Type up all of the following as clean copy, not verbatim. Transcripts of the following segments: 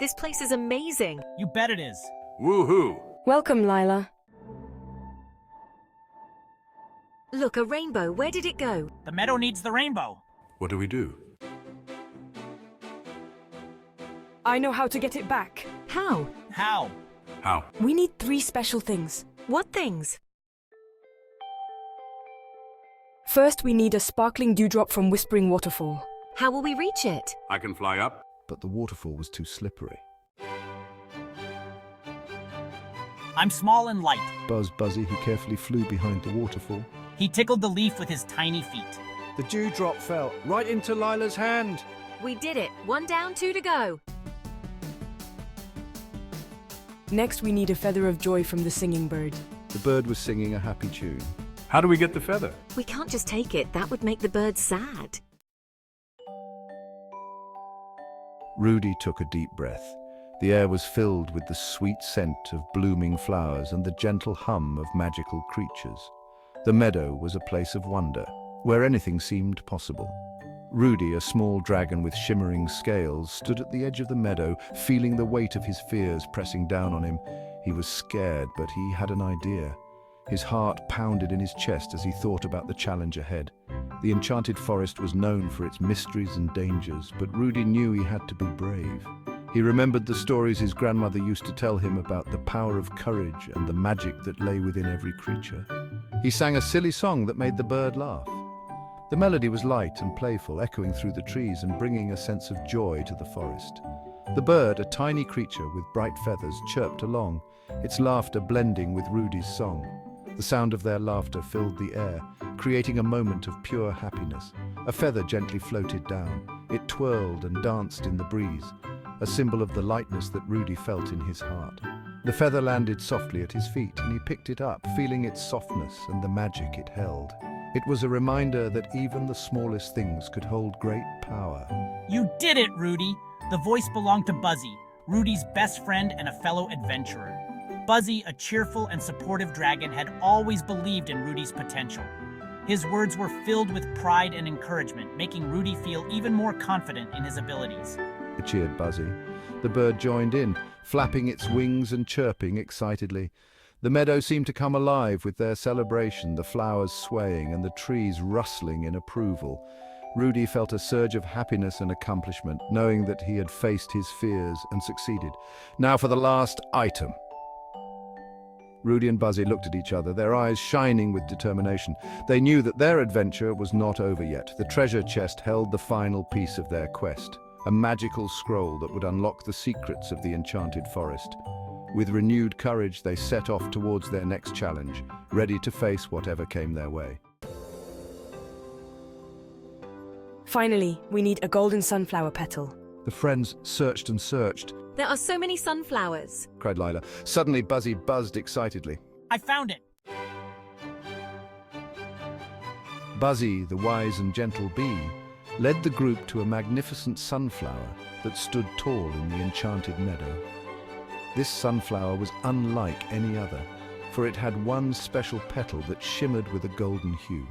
This place is amazing. You bet it is. Woohoo! Welcome, Lila. Look, a rainbow. Where did it go? The meadow needs the rainbow. What do we do? I know how to get it back. How? How? How? We need 3 special things. What things? First, we need a sparkling dewdrop from Whispering Waterfall. How will we reach it? I can fly up. But the waterfall was too slippery. I'm small and light. Buzzy, who carefully flew behind the waterfall. He tickled the leaf with his tiny feet. The dewdrop fell right into Lila's hand. We did it. 1 down, 2 to go. Next, we need a feather of joy from the singing bird. The bird was singing a happy tune. How do we get the feather? We can't just take it. That would make the bird sad. Rudy took a deep breath. The air was filled with the sweet scent of blooming flowers and the gentle hum of magical creatures. The meadow was a place of wonder, where anything seemed possible. Rudy, a small dragon with shimmering scales, stood at the edge of the meadow, feeling the weight of his fears pressing down on him. He was scared, but he had an idea. His heart pounded in his chest as he thought about the challenge ahead. The enchanted forest was known for its mysteries and dangers, but Rudy knew he had to be brave. He remembered the stories his grandmother used to tell him about the power of courage and the magic that lay within every creature. He sang a silly song that made the bird laugh. The melody was light and playful, echoing through the trees and bringing a sense of joy to the forest. The bird, a tiny creature with bright feathers, chirped along, its laughter blending with Rudy's song. The sound of their laughter filled the air, creating a moment of pure happiness. A feather gently floated down. It twirled and danced in the breeze, a symbol of the lightness that Rudy felt in his heart. The feather landed softly at his feet, and he picked it up, feeling its softness and the magic it held. It was a reminder that even the smallest things could hold great power. You did it, Rudy! The voice belonged to Buzzy, Rudy's best friend and a fellow adventurer. Buzzy, a cheerful and supportive dragon, had always believed in Rudy's potential. His words were filled with pride and encouragement, making Rudy feel even more confident in his abilities. Cheered Buzzy. The bird joined in, flapping its wings and chirping excitedly. The meadow seemed to come alive with their celebration, the flowers swaying and the trees rustling in approval. Rudy felt a surge of happiness and accomplishment, knowing that he had faced his fears and succeeded. Now for the last item. Rudy and Buzzy looked at each other, their eyes shining with determination. They knew that their adventure was not over yet. The treasure chest held the final piece of their quest, a magical scroll that would unlock the secrets of the enchanted forest. With renewed courage, they set off towards their next challenge, ready to face whatever came their way. Finally, we need a golden sunflower petal. The friends searched and searched. There are so many sunflowers. Cried Lila. Suddenly, Buzzy buzzed excitedly. I found it! Buzzy, the wise and gentle bee, led the group to a magnificent sunflower that stood tall in the enchanted meadow. This sunflower was unlike any other, for it had one special petal that shimmered with a golden hue.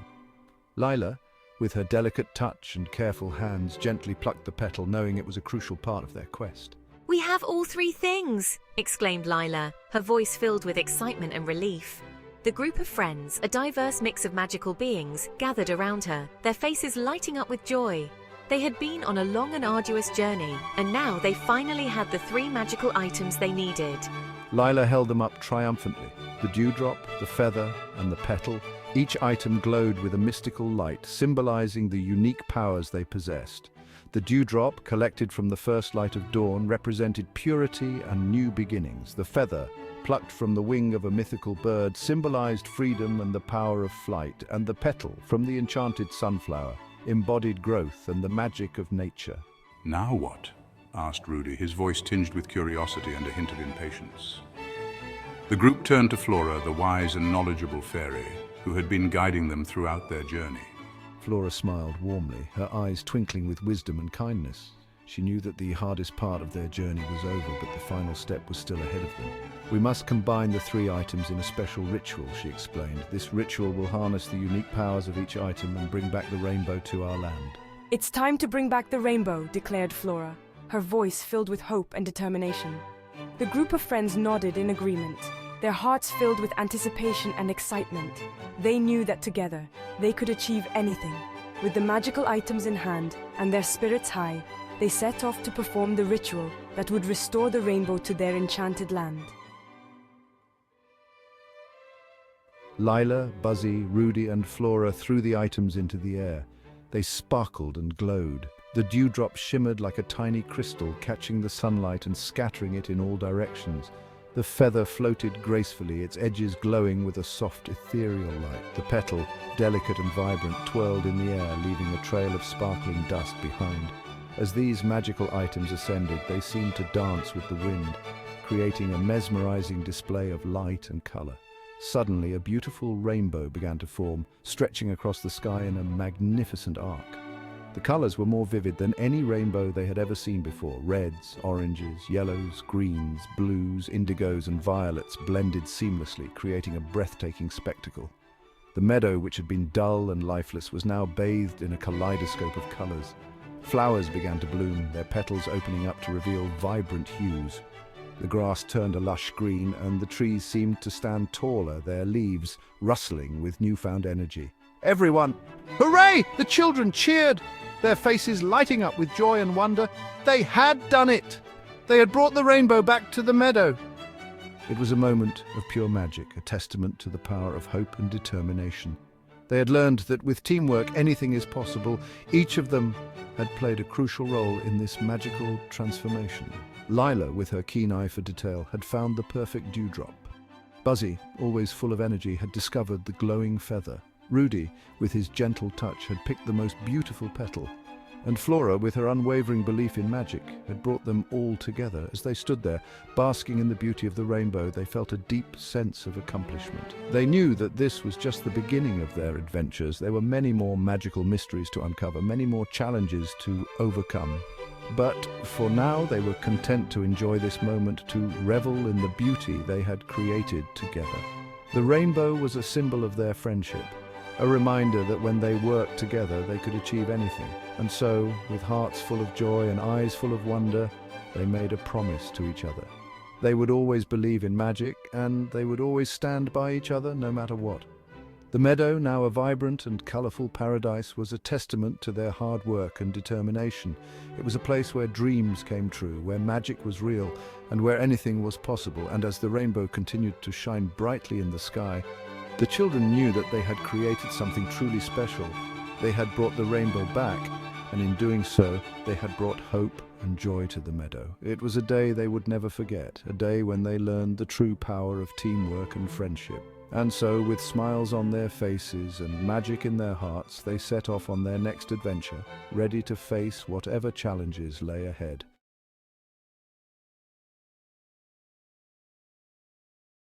Lila, with her delicate touch and careful hands, gently plucked the petal, knowing it was a crucial part of their quest. We have all 3 things, exclaimed Lila, her voice filled with excitement and relief. The group of friends, a diverse mix of magical beings, gathered around her, their faces lighting up with joy. They had been on a long and arduous journey, and now they finally had the 3 magical items they needed. Lila held them up triumphantly. The dewdrop, the feather, and the petal. Each item glowed with a mystical light, symbolizing the unique powers they possessed. The dewdrop, collected from the first light of dawn, represented purity and new beginnings. The feather, plucked from the wing of a mythical bird, symbolized freedom and the power of flight. And the petal, from the enchanted sunflower, embodied growth and the magic of nature. Now what? Asked Rudy, his voice tinged with curiosity and a hint of impatience. The group turned to Flora, the wise and knowledgeable fairy, who had been guiding them throughout their journey. Flora smiled warmly, her eyes twinkling with wisdom and kindness. She knew that the hardest part of their journey was over, but the final step was still ahead of them. We must combine the 3 items in a special ritual, she explained. This ritual will harness the unique powers of each item and bring back the rainbow to our land. It's time to bring back the rainbow, declared Flora, her voice filled with hope and determination. The group of friends nodded in agreement, their hearts filled with anticipation and excitement. They knew that together, they could achieve anything. With the magical items in hand and their spirits high, they set off to perform the ritual that would restore the rainbow to their enchanted land. Lila, Buzzy, Rudy, and Flora threw the items into the air. They sparkled and glowed. The dewdrop shimmered like a tiny crystal, catching the sunlight and scattering it in all directions. The feather floated gracefully, its edges glowing with a soft, ethereal light. The petal, delicate and vibrant, twirled in the air, leaving a trail of sparkling dust behind. As these magical items ascended, they seemed to dance with the wind, creating a mesmerizing display of light and color. Suddenly, a beautiful rainbow began to form, stretching across the sky in a magnificent arc. The colors were more vivid than any rainbow they had ever seen before. Reds, oranges, yellows, greens, blues, indigos, and violets blended seamlessly, creating a breathtaking spectacle. The meadow, which had been dull and lifeless, was now bathed in a kaleidoscope of colors. Flowers began to bloom, their petals opening up to reveal vibrant hues. The grass turned a lush green, and the trees seemed to stand taller, their leaves rustling with newfound energy. Everyone, hooray! The children cheered, their faces lighting up with joy and wonder. They had done it! They had brought the rainbow back to the meadow. It was a moment of pure magic, a testament to the power of hope and determination. They had learned that with teamwork anything is possible. Each of them had played a crucial role in this magical transformation. Lila, with her keen eye for detail, had found the perfect dewdrop. Buzzy, always full of energy, had discovered the glowing feather. Rudy, with his gentle touch, had picked the most beautiful petal. And Flora, with her unwavering belief in magic, had brought them all together. As they stood there, basking in the beauty of the rainbow, they felt a deep sense of accomplishment. They knew that this was just the beginning of their adventures. There were many more magical mysteries to uncover, many more challenges to overcome. But for now, they were content to enjoy this moment, to revel in the beauty they had created together. The rainbow was a symbol of their friendship, a reminder that when they worked together, they could achieve anything. And so, with hearts full of joy and eyes full of wonder, they made a promise to each other. They would always believe in magic, and they would always stand by each other no matter what. The meadow, now a vibrant and colourful paradise, was a testament to their hard work and determination. It was a place where dreams came true, where magic was real, and where anything was possible. And as the rainbow continued to shine brightly in the sky, the children knew that they had created something truly special. They had brought the rainbow back, and in doing so, they had brought hope and joy to the meadow. It was a day they would never forget, a day when they learned the true power of teamwork and friendship. And so, with smiles on their faces and magic in their hearts, they set off on their next adventure, ready to face whatever challenges lay ahead.